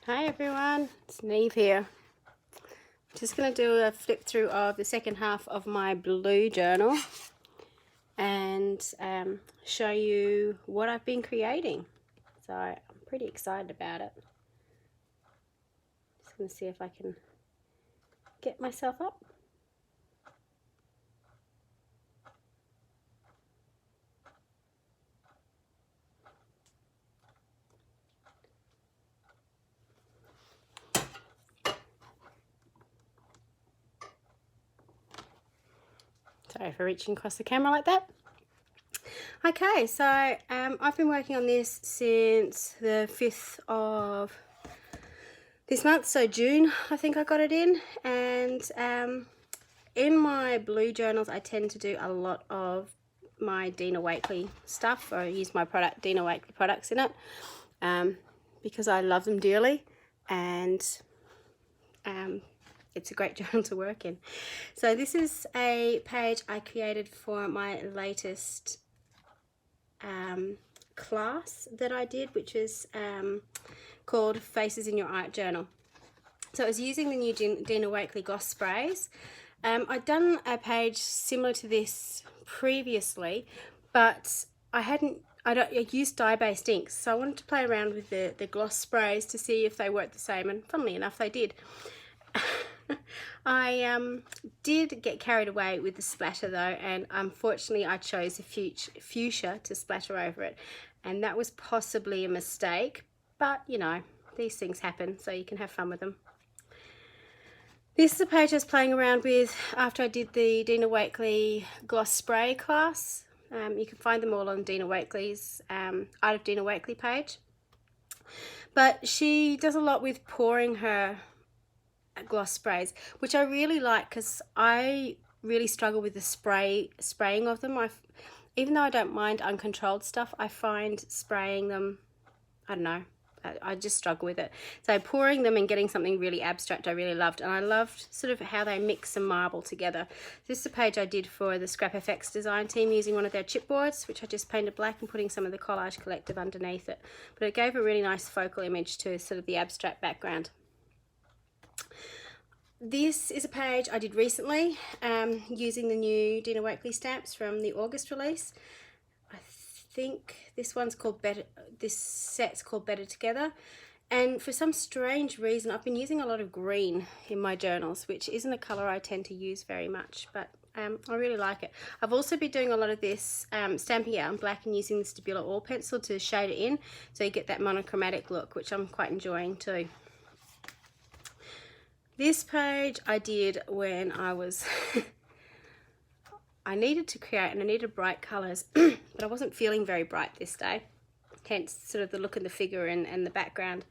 Hi everyone, it's Niamh here. Just going to do a flip through of the second half of my blue journal and show you what I've been creating. So I'm pretty excited about it. Just going to see if I can get myself up. Sorry for reaching across the camera like that. Okay, so I've been working on this since the 5th of this month, so June I think I got it in. And in my blue journals I tend to do a lot of my Dina Wakley stuff, or I use my product Dina Wakley products in it because I love them dearly, and it's a great journal to work in. So this is a page I created for my latest class that I did, which is called Faces in Your Art Journal. So I was using the new Dina Wakley gloss sprays. I'd done a page similar to this previously, but I used dye-based inks, so I wanted to play around with the gloss sprays to see if they worked the same, and funnily enough they did. I did get carried away with the splatter though, and unfortunately I chose a fuchsia to splatter over it, and that was possibly a mistake, but you know, these things happen, so you can have fun with them. This is a page I was playing around with after I did the Dina Wakley gloss spray class. You can find them all on Dina Wakley's Art of Dina Wakley page. But she does a lot with pouring her gloss sprays, which I really like because I really struggle with the spraying of them. Even though I don't mind uncontrolled stuff, I find spraying them, I don't know, I just struggle with it. So pouring them and getting something really abstract I really loved, and I loved sort of how they mix and marble together. This is a page I did for the Scrap FX design team using one of their chipboards, which I just painted black and putting some of the Collage Collective underneath it. But it gave a really nice focal image to sort of the abstract background. This is a page I did recently using the new Dina Wakley stamps from the August release. I think this one's called Better. This set's called Better Together, and for some strange reason I've been using a lot of green in my journals, which isn't a color I tend to use very much, but I really like it. I've also been doing a lot of this stamping out in black and using the Stabilo All pencil to shade it in, so you get that monochromatic look, which I'm quite enjoying too. This page I did when I was I needed to create, and I needed bright colours, but I wasn't feeling very bright this day, hence sort of the look of the figure and the background.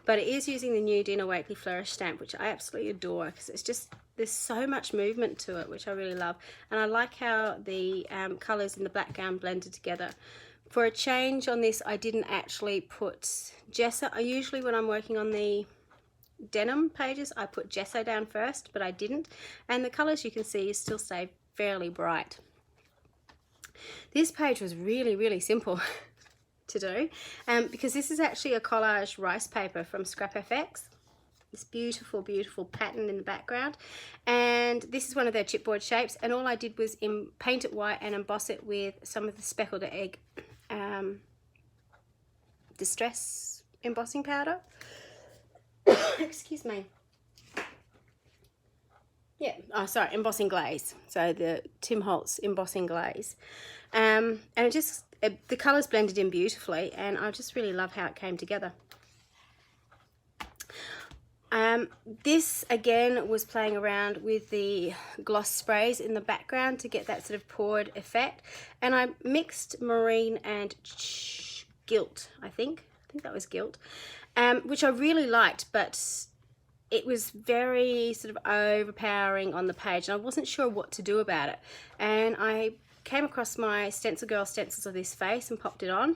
But it is using the new Dina Wakley Flourish stamp, which I absolutely adore because it's just, there's so much movement to it, which I really love. And I like how the colours in the background blended together. For a change on this, I didn't actually put gesso. Usually when I'm working on the denim pages I put gesso down first, but I didn't, and the colours you can see still stay fairly bright. This page was really simple to do because this is actually a collage rice paper from Scrap FX. This beautiful pattern in the background, and this is one of their chipboard shapes, and all I did was paint it white and emboss it with some of the speckled egg distress embossing powder. Excuse me. Yeah, oh sorry, embossing glaze. So the Tim Holtz embossing glaze. And the colours blended in beautifully, and I just really love how it came together. This again was playing around with the gloss sprays in the background to get that sort of poured effect, and I mixed marine and gilt, I think that was gilt, which I really liked, but it was very sort of overpowering on the page, and I wasn't sure what to do about it. And I came across my Stencil Girl stencils of this face and popped it on.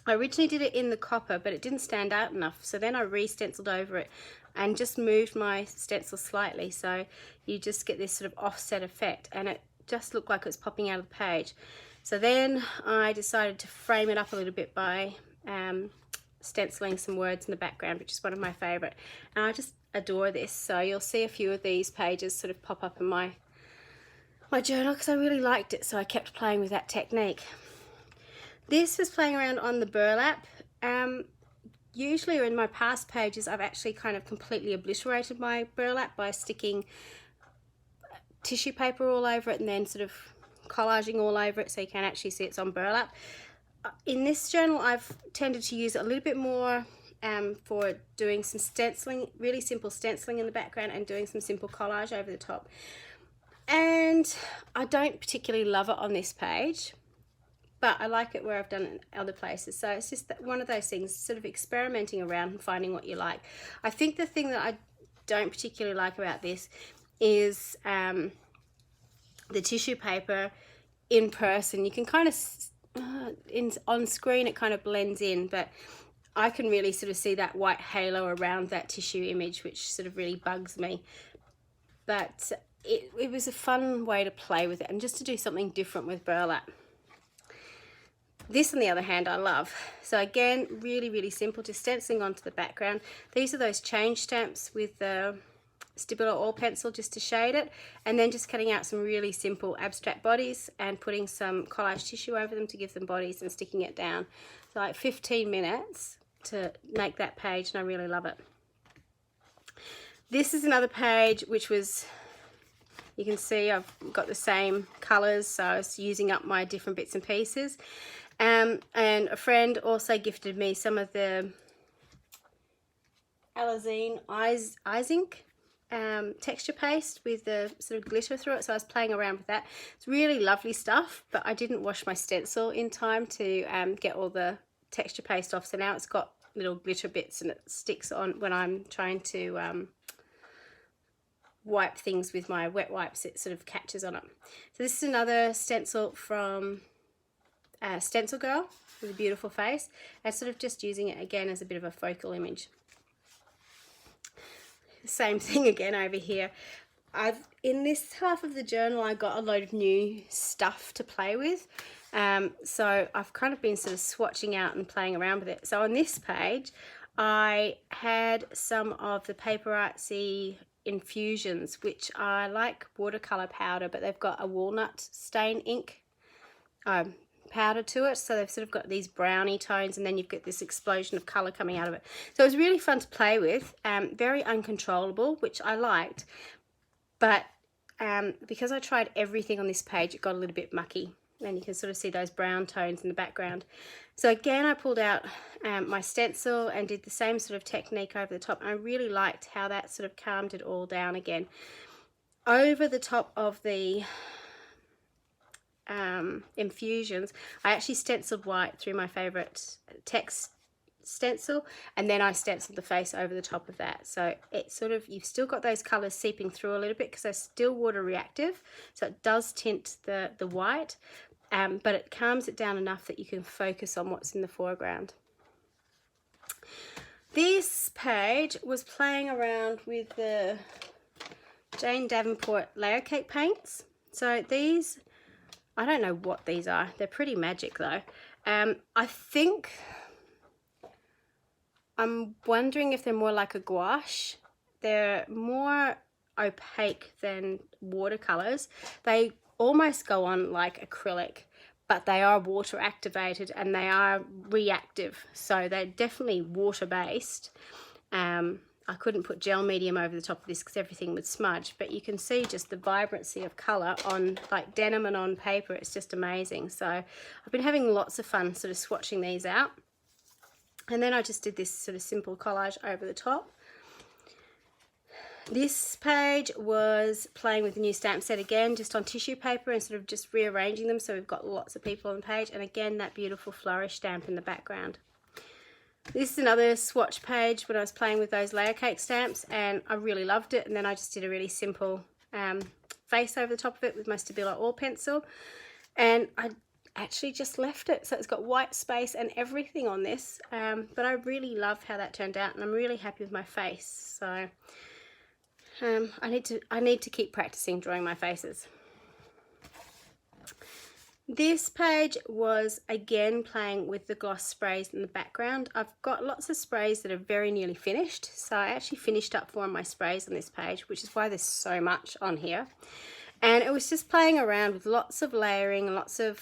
I originally did it in the copper, but it didn't stand out enough, so then I re-stenciled over it and just moved my stencil slightly, so you just get this sort of offset effect, and it just looked like it was popping out of the page. So then I decided to frame it up a little bit by stenciling some words in the background, which is one of my favorite, and I just adore this. So you'll see a few of these pages sort of pop up in my journal because I really liked it, so I kept playing with that technique. This was playing around on the burlap. Usually in my past pages I've actually kind of completely obliterated my burlap by sticking tissue paper all over it and then sort of collaging all over it so you can actually see it's on burlap. In this journal I've tended to use it a little bit more for doing some stenciling, really simple stenciling in the background, and doing some simple collage over the top. And I don't particularly love it on this page, but I like it where I've done it in other places. So it's just one of those things, sort of experimenting around and finding what you like. I think the thing that I don't particularly like about this is the tissue paper in person. You can kind of, on screen it kind of blends in, but I can really sort of see that white halo around that tissue image, which sort of really bugs me. But it was a fun way to play with it and just to do something different with burlap. This, on the other hand, I love. So again, really, really simple, just stenciling onto the background. These are those change stamps with the Stabilo oil pencil just to shade it, and then just cutting out some really simple abstract bodies and putting some collage tissue over them to give them bodies and sticking it down. So like 15 minutes to make that page, and I really love it. This is another page which was, you can see I've got the same colours, so I was using up my different bits and pieces. And a friend also gifted me some of the Alizine Eyes Ink texture paste with the sort of glitter through it, so I was playing around with that. It's really lovely stuff, but I didn't wash my stencil in time to get all the texture paste off, so now it's got little glitter bits and it sticks on when I'm trying to wipe things with my wet wipes. It sort of catches on it. So this is another stencil from Stencil Girl with a beautiful face, and sort of just using it again as a bit of a focal image. Same thing again over here. In this half of the journal I got a load of new stuff to play with, so I've kind of been sort of swatching out and playing around with it. So on this page I had some of the Paper Artsy infusions, which I like watercolor powder, but they've got a walnut stain ink powder to it, so they've sort of got these browny tones, and then you've got this explosion of color coming out of it. So it was really fun to play with, very uncontrollable, which I liked, but because I tried everything on this page, it got a little bit mucky, and you can sort of see those brown tones in the background. So again, I pulled out my stencil and did the same sort of technique over the top, and I really liked how that sort of calmed it all down again. Over the top of the infusions, I actually stenciled white through my favorite text stencil, and then I stenciled the face over the top of that. So it's sort of, you've still got those colors seeping through a little bit because they're still water reactive, so it does tint the white, but it calms it down enough that you can focus on what's in the foreground. This page was playing around with the Jane Davenport layer cake paints. So these, I don't know what these are. They're pretty magic though. I think, I'm wondering if they're more like a gouache. They're more opaque than watercolors. They almost go on like acrylic, but they are water activated and they are reactive. So they're definitely water based. I couldn't put gel medium over the top of this because everything would smudge, but you can see just the vibrancy of colour on like denim and on paper. It's just amazing. So I've been having lots of fun sort of swatching these out, and then I just did this sort of simple collage over the top. This page was playing with the new stamp set again, just on tissue paper, and sort of just rearranging them so we've got lots of people on the page, and again that beautiful flourish stamp in the background. This is another swatch page when I was playing with those layer cake stamps, and I really loved it. And then I just did a really simple face over the top of it with my Stabilo oil pencil, and I actually just left it. So it's got white space and everything on this, but I really love how that turned out, and I'm really happy with my face. So I need to keep practicing drawing my faces. This page was again playing with the gloss sprays in the background. I've got lots of sprays that are very nearly finished, so I actually finished up 4 of my sprays on this page, which is why there's so much on here. And it was just playing around with lots of layering, lots of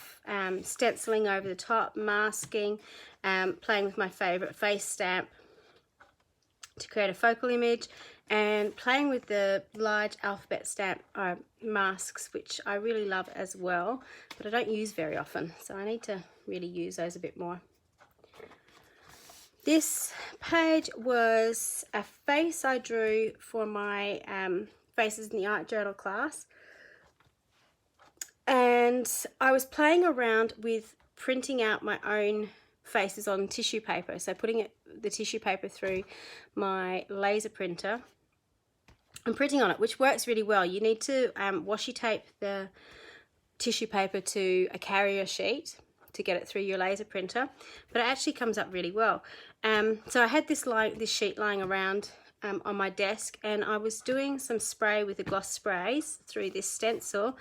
stenciling over the top, masking, playing with my favourite face stamp to create a focal image, and playing with the large alphabet stamp masks, which I really love as well, but I don't use very often, so I need to really use those a bit more. This page was a face I drew for my Faces in the Art Journal class, and I was playing around with printing out my own faces on tissue paper, so putting the tissue paper through my laser printer and printing on it, which works really well. You need to washi tape the tissue paper to a carrier sheet to get it through your laser printer, but it actually comes up really well. So I had this sheet lying around on my desk, and I was doing some spray with the gloss sprays through this stencil,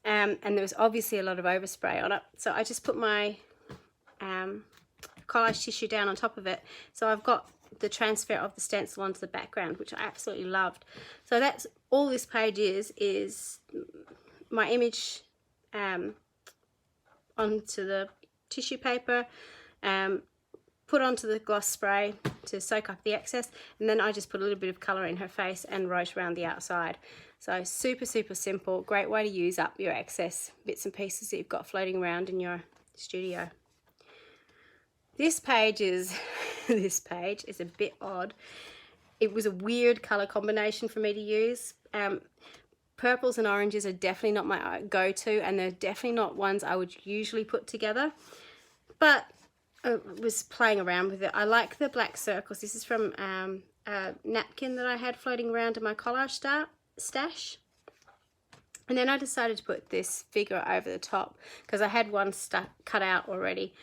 and there was obviously a lot of overspray on it, so I just put my collage tissue down on top of it, so I've got the transfer of the stencil onto the background, which I absolutely loved. So that's all this page is my image onto the tissue paper, put onto the gloss spray to soak up the excess, and then I just put a little bit of colour in her face and wrote around the outside. So super simple, great way to use up your excess bits and pieces that you've got floating around in your studio. This page is a bit odd. It was a weird colour combination for me to use. Purples and oranges are definitely not my go-to, and they're definitely not ones I would usually put together, but I was playing around with it. I like the black circles. This is from a napkin that I had floating around in my collage stash. And then I decided to put this figure over the top because I had one cut out already.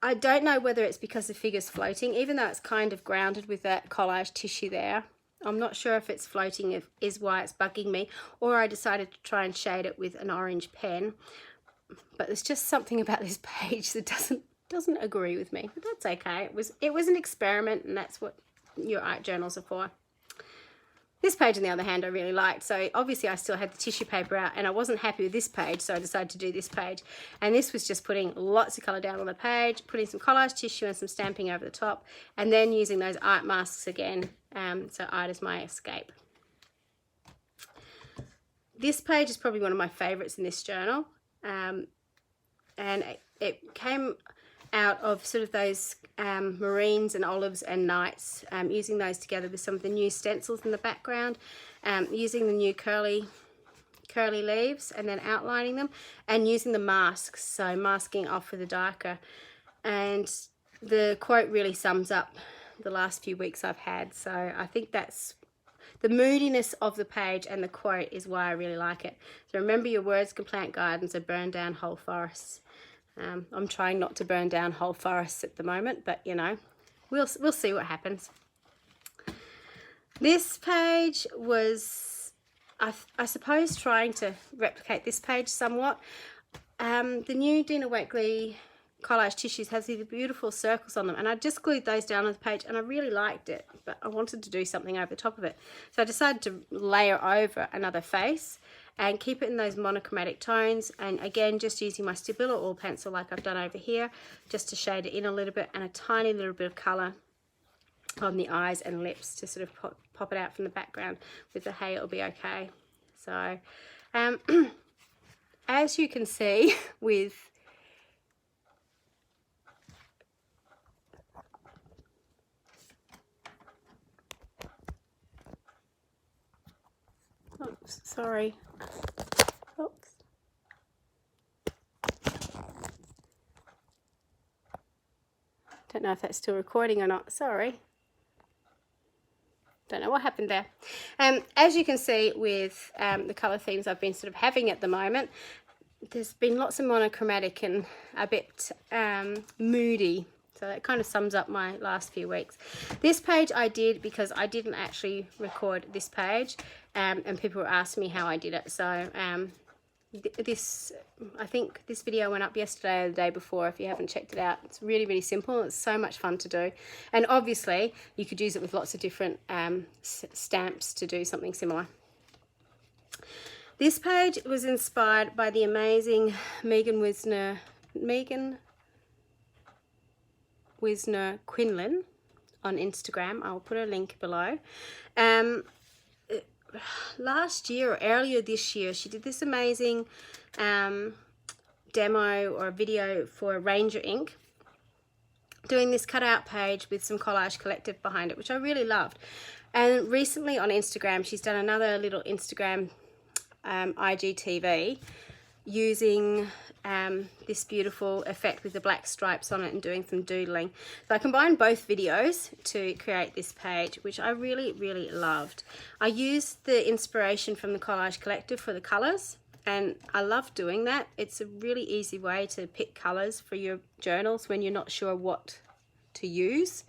I don't know whether it's because the figure's floating, even though it's kind of grounded with that collage tissue there. I'm not sure if it's floating is why it's bugging me, or I decided to try and shade it with an orange pen. But there's just something about this page that doesn't agree with me. But that's okay. It was an experiment, and that's what your art journals are for. This page, on the other hand, I really liked. So obviously I still had the tissue paper out, and I wasn't happy with this page, so I decided to do this page. And this was just putting lots of colour down on the page, putting some collage tissue and some stamping over the top, and then using those art masks again. So art is my escape. This page is probably one of my favourites in this journal. And it came out of sort of those mareens and olives and nights, using those together with some of the new stencils in the background, using the new curly leaves and then outlining them, and using the masks, so masking off with the darker. And the quote really sums up the last few weeks I've had, so I think that's the moodiness of the page, and the quote is why I really like it. So remember, your words can plant gardens or burn down whole forests. I'm trying not to burn down whole forests at the moment, but you know, we'll see what happens. This page was, I suppose, trying to replicate this page somewhat. The new Dina Wakley collage tissues has these beautiful circles on them, and I just glued those down on the page, and I really liked it, but I wanted to do something over the top of it. So I decided to layer over another face and keep it in those monochromatic tones, and again just using my Stabilo oil pencil like I've done over here, just to shade it in a little bit, and a tiny little bit of colour on the eyes and lips to sort of pop it out from the background. With the hay it'll be okay. So as you can see with oops, sorry. Oops. Don't know if that's still recording or not. Sorry. Don't know what happened there. As you can see with the colour themes I've been sort of having at the moment, there's been lots of monochromatic and a bit moody. So that kind of sums up my last few weeks. This page I did because I didn't actually record this page, and people were asking me how I did it. So I think this video went up yesterday or the day before. If you haven't checked it out, it's really, really simple. It's so much fun to do, and obviously you could use it with lots of different stamps to do something similar. This page was inspired by the amazing Megan Wisner Quinlan on Instagram. I'll put a link below. Last year or earlier this year, she did this amazing demo or video for Ranger ink, doing this cutout page with some Collage Collective behind it, which I really loved. And recently on Instagram, she's done another little Instagram IGTV using this beautiful effect with the black stripes on it and doing some doodling. So I combined both videos to create this page, which I really, really loved. I used the inspiration from the Collage Collective for the colours, and I love doing that. It's a really easy way to pick colours for your journals when you're not sure what to use.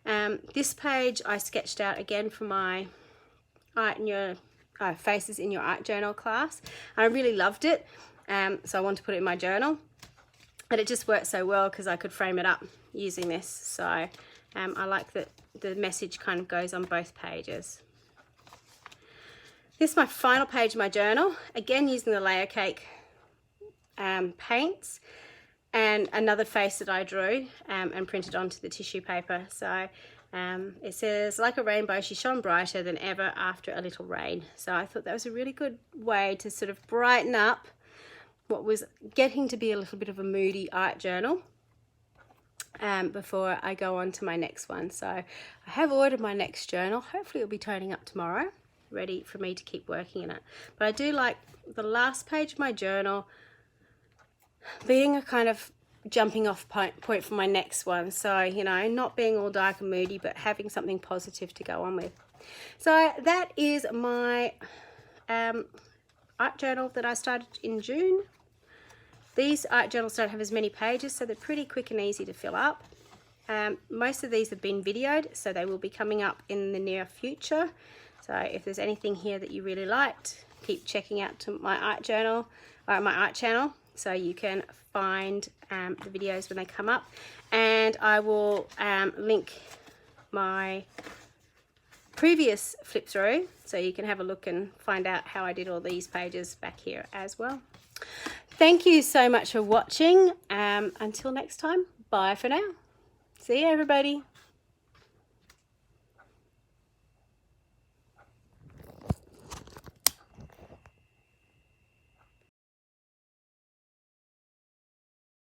This page I sketched out again for my Faces in Your Art Journal class. I really loved it. So I want to put it in my journal, and it just worked so well because I could frame it up using this. So I like that the message kind of goes on both pages. This is my final page of my journal, again using the layer cake paints, and another face that I drew and printed onto the tissue paper. So it says, like a rainbow, she shone brighter than ever after a little rain. So I thought that was a really good way to sort of brighten up what was getting to be a little bit of a moody art journal before I go on to my next one. So I have ordered my next journal. Hopefully it'll be turning up tomorrow, ready for me to keep working in it. But I do like the last page of my journal being a kind of jumping off point for my next one. So, you know, not being all dark and moody, but having something positive to go on with. So that is my art journal that I started in June. These art journals don't have as many pages, so they're pretty quick and easy to fill up. Most of these have been videoed, so they will be coming up in the near future. So if there's anything here that you really liked, keep checking out to my art journal or my art channel, so you can find the videos when they come up. And I will link my previous flip through, so you can have a look and find out how I did all these pages back here as well. Thank you so much for watching. Until next time, bye for now. See you, everybody.